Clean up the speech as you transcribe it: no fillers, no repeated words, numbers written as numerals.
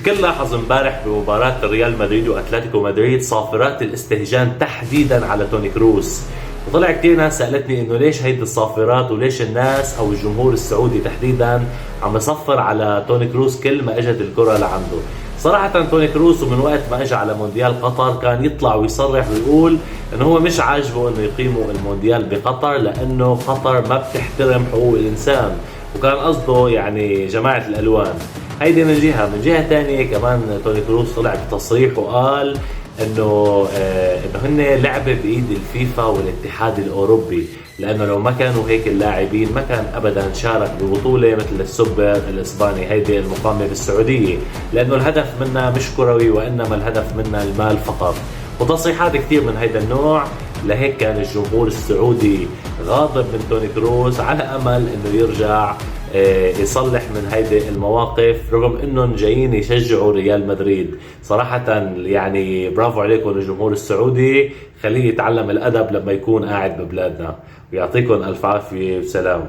الكل لاحظ امبارح بمباراة ريال مدريد واتلتيكو مدريد صافرات الاستهجان تحديدا على توني كروس. وطلع كثير ناس سألتني انه ليش هيدي الصافرات وليش الناس او الجمهور السعودي تحديدا عم يصفر على توني كروس كل ما اجت الكرة لعنده. صراحة توني كروس ومن وقت ما اجى على مونديال قطر كان يطلع ويصرح ويقول انه هو مش عاجبه انه يقيموا المونديال بقطر لانه قطر ما بتحترم حقوق الانسان، وكان قصده يعني جماعة الالوان. هيدي من جهة. من جهة تانية كمان توني كروس طلع بتصريح وقال انه هن لعبة بايد الفيفا والاتحاد الاوروبي، لانه لو ما كانوا هيك اللاعبين ما كان ابدا شارك ببطولة مثل السوبر الاسباني هيدي المقامة بالسعودية، لانه الهدف منها مش كروي وانما الهدف منها المال فقط. وتصريحات كثير من هيدا النوع. لهيك كان الجمهور السعودي غاضب من توني كروس على امل انه يرجع يصلح من هيدي المواقف، رغم انهم جايين يشجعوا ريال مدريد. صراحة يعني برافو عليكم الجمهور السعودي، خليه يتعلم الادب لما يكون قاعد ببلادنا. ويعطيكم الف عافية وسلام.